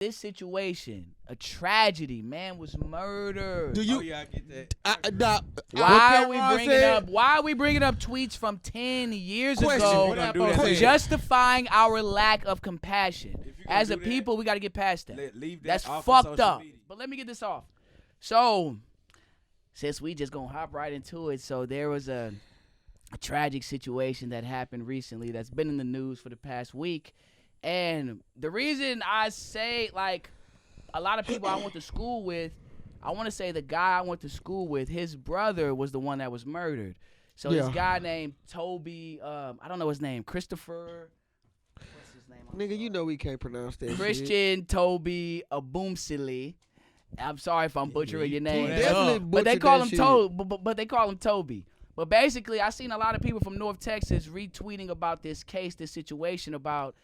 this situation, a tragedy. Man was murdered. Do you? Oh yeah, I get that. Why are we bringing up tweets from 10 years ago justifying our lack of compassion? As a people, we got to get past that. That's fucked up. But let me get this off. So, since we just gonna hop right into it, so there was a tragic situation that happened recently that's been in the news for the past week. And the reason I say, like, a lot of people I went to school with, I want to say the guy I went to school with, his brother was the one that was murdered. So this guy named Toby, I don't know his name, Christopher, what's his name? Nigga, you know we can't pronounce that Christian Toby Obumseli. I'm sorry if I'm butchering your name. But they call him but they call him Toby. But basically, I seen a lot of people from North Texas retweeting about this case, this situation about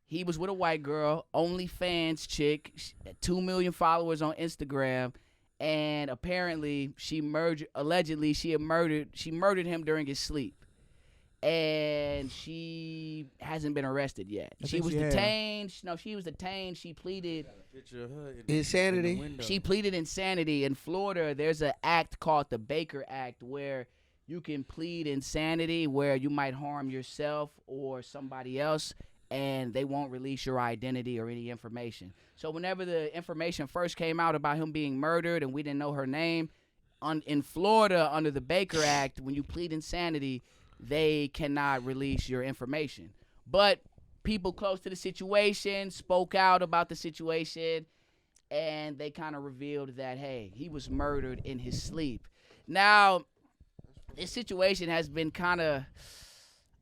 he was with a white girl, OnlyFans chick, 2 million followers on Instagram, and apparently she murdered him during his sleep. And she hasn't been arrested yet. She was detained. No, she was detained. She pleaded insanity. She pleaded insanity. In Florida, there's an act called the Baker Act where you can plead insanity where you might harm yourself or somebody else, and they won't release your identity or any information. So whenever the information first came out about him being murdered and we didn't know her name, in Florida under the Baker Act, when you plead insanity, they cannot release your information. But people close to the situation spoke out about the situation, and they kind of revealed that, hey, he was murdered in his sleep. Now, this situation has been kind of,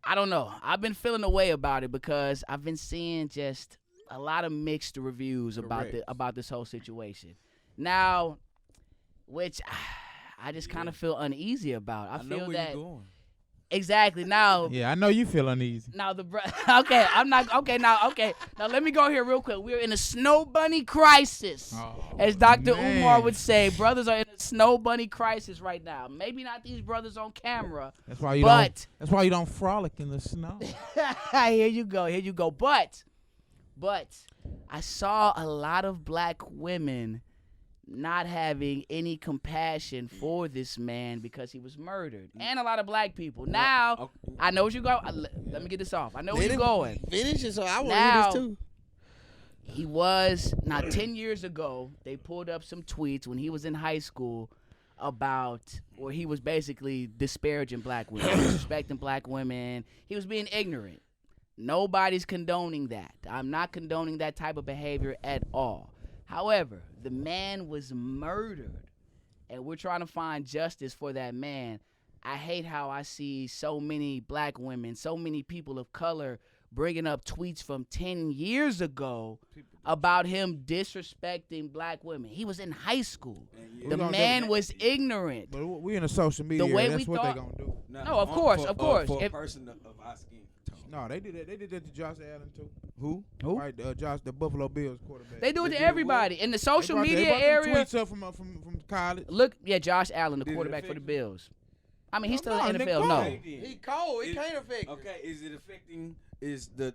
I don't know. I've been feeling a way about it because I've been seeing just a lot of mixed reviews about this whole situation. Now, which I just kind of feel uneasy about. I feel know where that you're going. Exactly. Now, yeah, I know you feel uneasy. Now Now let me go here real quick. We're in a snow bunny crisis, as Dr. Umar would say. Brothers are in a snow bunny crisis right now. Maybe not these brothers on camera. That's why you don't frolic in the snow. Here you go. But I saw a lot of black women not having any compassion for this man because he was murdered, and a lot of black people. Now, I know where you go. Let me get this off. I know where you're going. Finish it, so I want to hear this too. He was, 10 years ago, they pulled up some tweets when he was in high school where he was basically disparaging black women, disrespecting black women. He was being ignorant. Nobody's condoning that. I'm not condoning that type of behavior at all. However, the man was murdered, and we're trying to find justice for that man. I hate how I see so many black women, so many people of color bringing up tweets from 10 years ago about him disrespecting black women. He was in high school. The man was ignorant. But we in a social media. The way that's we what thought. They gonna do. No, of course. For a person of our skin. No, they did that. They did that to Josh Allen too. Who? Right, Josh, the Buffalo Bills quarterback. They do it to everybody in the social media area. Tweets up from college. Look, Josh Allen, the quarterback for the Bills. I mean, he's still in the NFL. No, he cold. He can't affect. Okay, is it affecting? Is the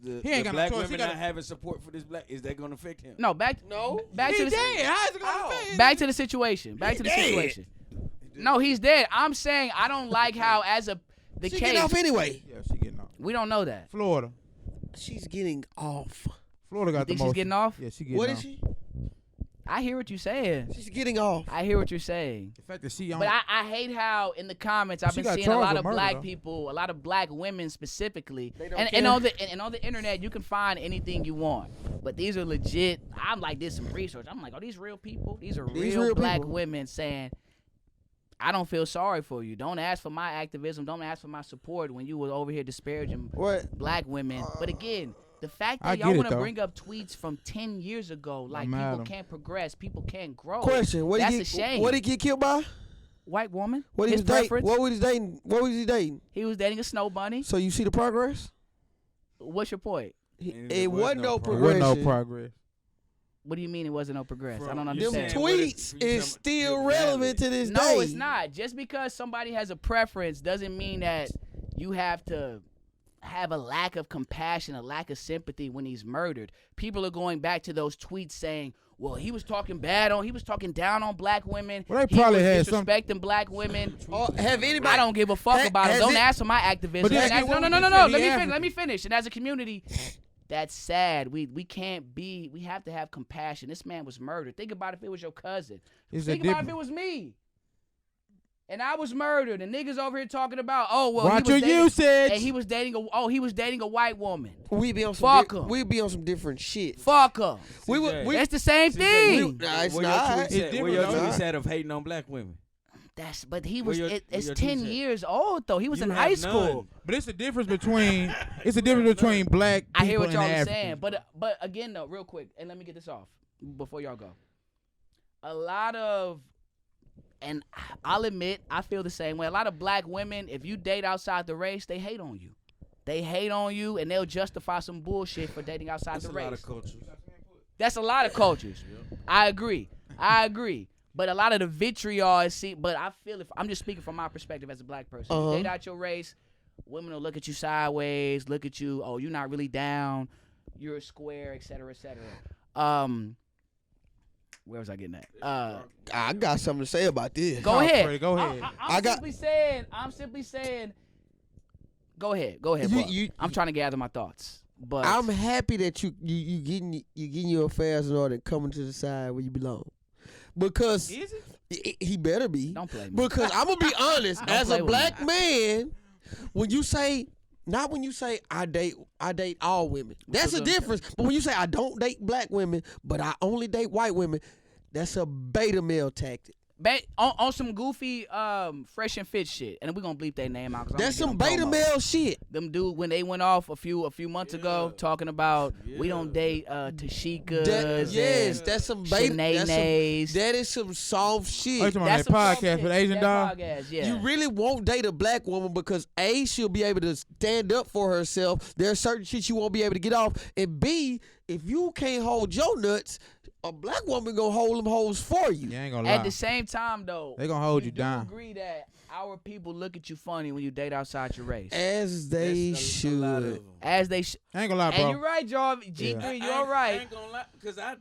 no black choice. women not having support for this black? Is that going to affect him? No, back to the How's it gonna affect? back to the situation. No, he's dead. I'm saying I don't like how the she case. getting off anyway. Yeah, she getting off. We don't know that. Florida. She's getting off. Florida got You think the most. she's getting off? Yeah, she getting What off. is she? I hear what you're saying. She's getting off. I hear what you're saying. The fact that she on. But I hate how in the comments I've She been got seeing a charged lot with of murder, black though. people, a lot of black women specifically, They don't and care. on the internet you can find anything you want. But these are legit. I'm like, did some research. I'm like, are these real people? These are real black people. women saying, I don't feel sorry for you. Don't ask for my activism. Don't ask for my support when you were over here disparaging black women. But again, the fact that y'all want to bring up tweets from 10 years ago, like people can't progress, people can't grow. Question: That's a shame. What did he get killed by? White woman. What His he was dating? preference. What was he dating? What was he dating? He was dating a snow bunny. So you see the progress? What's your point? It wasn't no There was progression. no progress. What do you mean it wasn't no progress? I don't Them understand. tweets is still relevant to this day. No, it's not. Just because somebody has a preference doesn't mean that you have to have a lack of compassion, a lack of sympathy when he's murdered. People are going back to those tweets saying, well, he was talking down on black women. Well, they probably had some disrespecting black women. Have anybody? I don't give a fuck about it. Don't ask for my activism. No. Let me finish. And as a community, that's sad. We can't be. We have to have compassion. This man was murdered. Think about if it was your cousin. Think about if it was me. And I was murdered, and niggas over here talking about, watch your usage. And he was dating a white woman. We be on some different shit. Fuck her. It's the same thing. It's Where not. your tweets at of hating on black women? But he was. It's 10 years old though. He was in high school. But it's a difference between black people I hear what and y'all are Africans. saying, but again though, real quick, and let me get this off before y'all go. A lot of. And I'll admit, I feel the same way. A lot of black women, if you date outside the race, they hate on you. They hate on you, and they'll justify some bullshit for dating outside the race. That's a lot of cultures. That's a lot of cultures. I agree. But a lot of the vitriol is but I feel I'm just speaking from my perspective as a black person. You date out your race, women will look at you sideways, look at you, oh, you're not really down, you're a square, et cetera, et cetera. Where was I getting at? I got something to say about this. Go ahead. Go ahead. I'm simply saying. Go ahead. Bro. I'm trying to gather my thoughts. But I'm happy that you getting your affairs in order and coming to the side where you belong. Because Is it? he better be. Don't play me. Because I'm gonna be honest, as play a with black me. man, when you say I date all women. That's a difference. But when you say I don't date black women, but I only date white women, that's a beta male tactic. On some goofy Fresh and Fit shit, and we're gonna bleep their name out. That's some beta male shit. Them dude when they went off a few months ago talking about we don't date Tashikas. Yes, that's some beta. Shanays. That is some soft shit. Oh, you talking about that podcast for the Asian dog? Yeah. You really won't date a black woman because A, she'll be able to stand up for herself. There's certain shit you won't be able to get off. And B, if you can't hold your nuts, a black woman gonna hold them hoes for you. You ain't gonna lie. At the same time, though, they gonna hold you do down. Agree that our people look at you funny when you date outside your race. As they should. I ain't I ain't gonna lie, bro. And you're right, Jarvis. G3, you're right. I ain't gonna lie, because I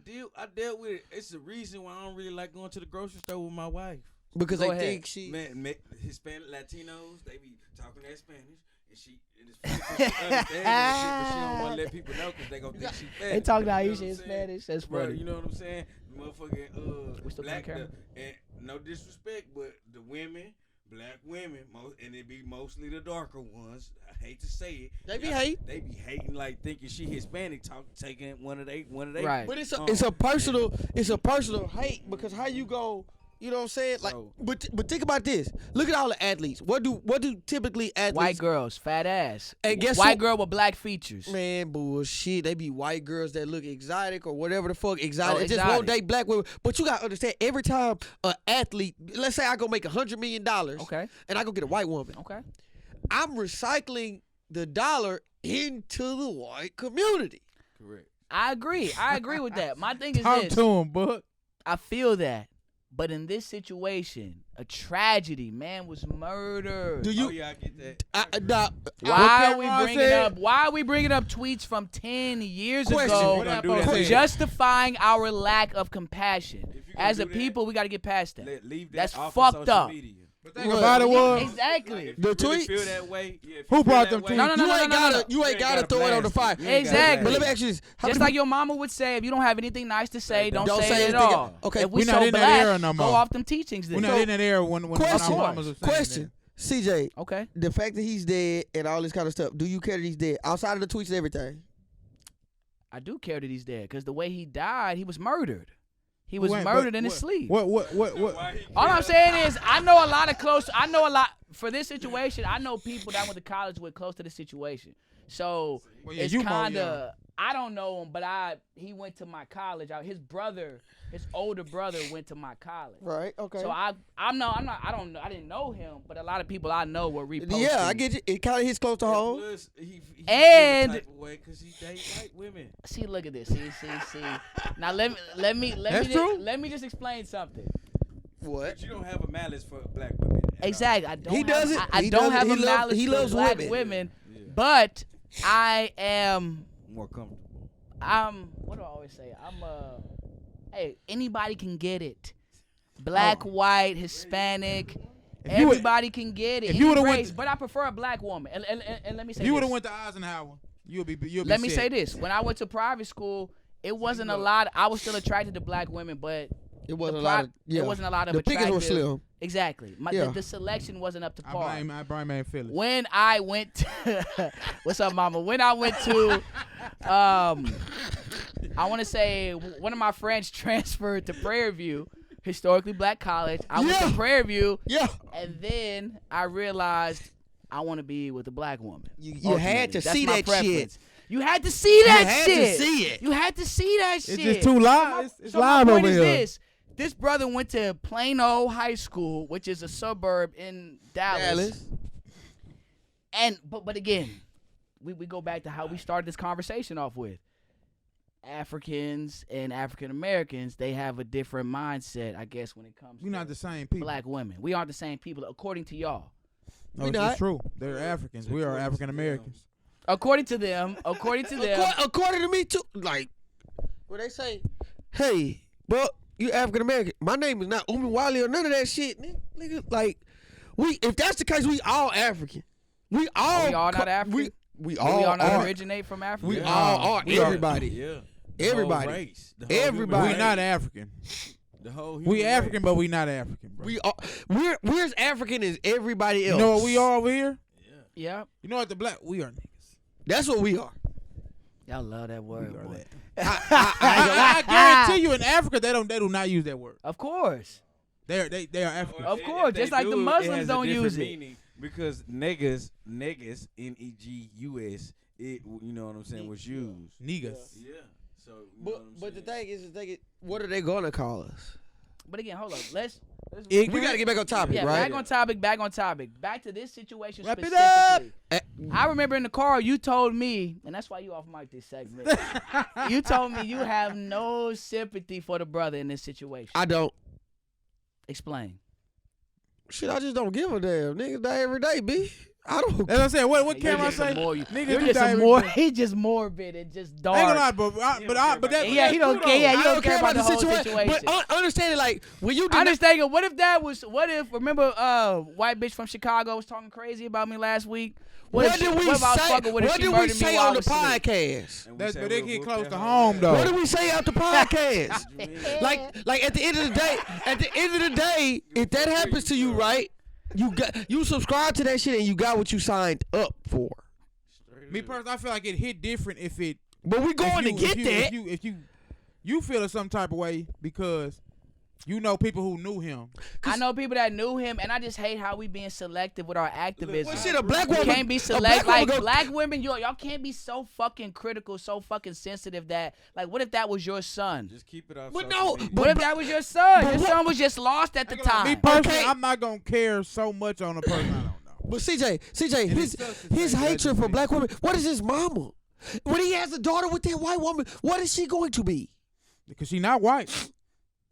dealt with it. It's the reason why I don't really like going to the grocery store with my wife. Because Go they ahead. think she. Man, Hispanic Latinos, they be talking that Spanish. And she understands that shit, but she don't want to let people know because they gonna think she Spanish. They talk You know Haitian what I'm and saying? Spanish. That's Bro, funny. you know what I'm saying? Motherfucking We still black, playing and no disrespect, but the women, black women, and it be mostly the darker ones. I hate to say it. They be hate. They be hating like thinking she Hispanic, taking one of they. Right. But it's a personal hate because how you go. You know what I'm saying? Like, but think about this. Look at all the athletes. What do typically athletes? White girls, fat ass. And guess white what? girl with black features. Man, bullshit. They be white girls that look exotic or whatever the fuck exotic. Oh, It just won't date black women. But you gotta understand, every time an athlete, let's say I go make $100 million, Okay. and I go get a white woman, Okay. I'm recycling the dollar into the white community. Correct. I agree with that. My thing is Talk this. to him, bud. I feel that. But in this situation, a tragedy, man was murdered. Do you? Oh yeah, I get that. Why What are we bringing up tweets from 10 years Question. ago We're gonna do that for later. justifying our lack of compassion? If you gonna As a do that, people, we got to get past that. Leave that That's off fucked of social up. Media. But think about it was. Exactly. If The you really tweets? feel that way, yeah, if Who you feel brought that them way, tweets? No. You ain't gotta throw it on the fire. You ain't gotta Exactly. But blast let me it. ask you this: how Just many like your mama would say, if you don't have anything nice to say, don't say it at anything. all. Okay, if we we not so in that black, era no go more. off them teachings then. We're not in that era when our Question. mamas was saying Question, CJ. Okay. The fact that he's dead and all this kind of stuff. Do you care that he's dead outside of the tweets and everything? I do care that he's dead because the way he died, he was murdered. He that. was Wait, murdered but in his sleep. What? Why he All I'm killed- saying is, I know a lot for this situation. I know people that I went to college with close to the situation. So Well, yeah, it's you more kind of, I don't know him, but he went to my college. His older brother went to my college. Right. Okay. So I didn't know him, but a lot of people I know were reposting. Yeah, I get you. It kind of hits close to home. Plus, he And- type of way 'cause he date white women. See, look at this. See. Now let That's me true. let me just explain something. What? But you don't have a malice for black women. at all. Exactly. I don't He have, doesn't. I He don't doesn't. have He a malice he for loves black women. women. Yeah. But I am. More comfortable. What do I always say? Hey, anybody can get it. Black, white, Hispanic. Everybody can get it. If you Any would've race, went, but I prefer a black woman. And let me say if you would this. have went to Eisenhower, you'll be. Let me set. say this. When I went to private school, it wasn't a lot. I was still attracted to black women, but It wasn't a lot of. Yeah. it wasn't a lot of The pickings attractive. were slim. Exactly. The selection wasn't up to par. I blame man Phillips. When I went to, what's up, mama? When I went to, I want to say one of my friends transferred to Prairie View, historically black college. I went to Prairie View, and then I realized I want to be with a black woman. You had to That's see my that preference. shit. You had to see that You had shit. to see it. You had to see that shit. It's just too live. It's So my live point over is here. this brother went to Plano High School, which is a suburb in Dallas. But again, we go back to how we started this conversation off with. Africans and African Americans, they have a different mindset, I guess, when it comes We're to not the same people. black women. We aren't the same people, according to y'all. No, We it's not. true. They're Africans. We are African Americans. According to them, According to me too, like when they say, "Hey, bro, you African American," my name is not Umi Wiley or none of that shit, nigga. Like if that's the case, we all African. We all not African? We Do all we all not are. originate from Africa? We all are. We are. Everybody. Yeah. Everybody. The whole race. The whole Everybody. human We race. not African. The whole human We race. African, but we not African, bro. We're as African as everybody else. You know what we are over here? Yeah. You know what the black? We are niggas. That's what we are. Y'all love that word, We are boy. that. I guarantee you, in Africa, they do not use that word. Of course. They are African. Of If course, they just like the do, it Muslims has a don't different use it. meaning because negus, Negus, it, you know what I'm saying, was used. Niggas. Yeah. So, you know what I'm But the saying? thing is, what are they gonna call us? But again, hold up. Let's We gotta get back on topic, yeah, right? back on topic. Back to this situation Wrap it specifically. up. I remember in the car you told me, and that's why you off mic this segment. You told me you have no sympathy for the brother in this situation. I don't. Explain. Shit, I just don't give a damn. Niggas die every day, B. I don't. That's what I'm saying. What You're can I just a say? more- Niggas You're do just die a every more. day. He just morbid and just I dark. ain't gonna lie, but that. Yeah, he that's don't true, care. Yeah, though. you don't care about the whole situation. But understand it, like when you. I just thinking, what if remember white bitch from Chicago was talking crazy about me last week? What did we if I was say? fucking with her, What she did we murdered me say while I on the was asleep? podcast? And we That's said but they we'll get whoop close that to hoe home ass. though. What did we say out the podcast? What you mean? like at the end of the day, if that happens to you, right? You subscribe to that shit and you got what you signed up for. Me personally, I feel like it hit different if it. But we going to get that. If you feel some type of way because you know people who knew him. I know people that knew him, and I just hate how we being selective with our activism. Well, shit, a black You woman can't be a selective. black Like woman go- black women, y'all can't be so fucking critical, so fucking sensitive that like, what if that was your son? Just keep it off. But social no, media. What if that was your son? but Your what- son was just lost at the Me time. personally, Okay. I'm not gonna care so much on a person I don't know. But CJ, And his it sucks to his say that hatred for just black women. What is his mama? When he has a daughter with that white woman, what is she going to be? Because she not white.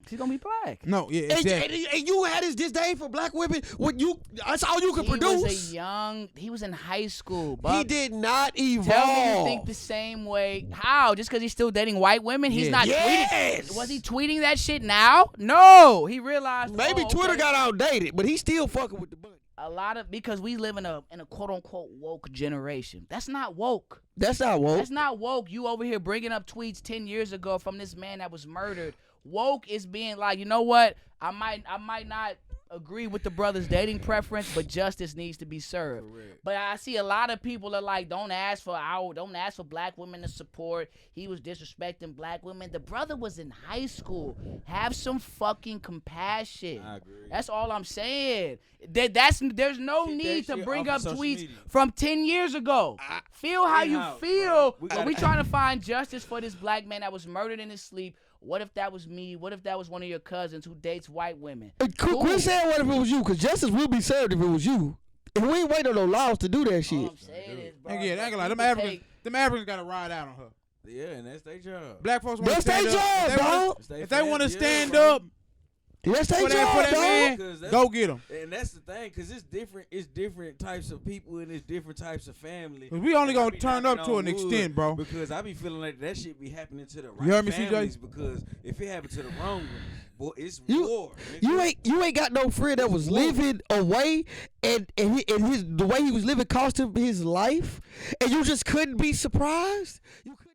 She's gonna be black. No, yeah, And, exactly. and you had his disdain for black women. That's all you could He produce. he was in high school, He but did not evolve. tell me you think the same way. How? Just because he's still dating white women? He's Yeah. not Yes. tweeting. Was he tweeting that shit now? No. He realized Maybe oh, Twitter okay. got outdated, but he's still fucking with the bunny. A lot of because we live in a quote unquote woke generation. That's not woke. That's not woke. That's not woke. You over here bringing up tweets 10 years ago from this man that was murdered. Woke is being like, you know what? I might not agree with the brother's dating preference, but justice needs to be served. Correct. But I see a lot of people are like, don't ask for black women to support. He was disrespecting black women. The brother was in high school. Have some fucking compassion. I agree. That's all I'm saying. There's no Keep need that to shit bring off up of social tweets media. from 10 years ago. Feel how you In-house, feel. bro. We But gotta- we trying to find justice for this black man that was murdered in his sleep. What if that was me? What if that was one of your cousins who dates white women? Quit saying what if it was you, because justice will be served if it was you. And we ain't waiting on no laws to do that All shit. I'm saying is, bro. And yeah, I ain't gonna lie. people Them Africans gotta ride out on her. Yeah, and that's their job. Black folks want to That's their stand up. job, dog. It's their If they want to family, stand bro. up That's their For job, that dog. man, Because that's- go get him. And that's the thing, because it's different types of people and it's different types of family. 'Cause we only And I gonna be turn knocking up to on an wood extent, bro. Because I be feeling like that shit be happening to the right You heard me, CJ? families. Because if it happened to the wrong one, boy, it's You- war. Nigga. You ain't got no friend that was living away and the way he was living cost him his life, and you just couldn't be surprised. You couldn't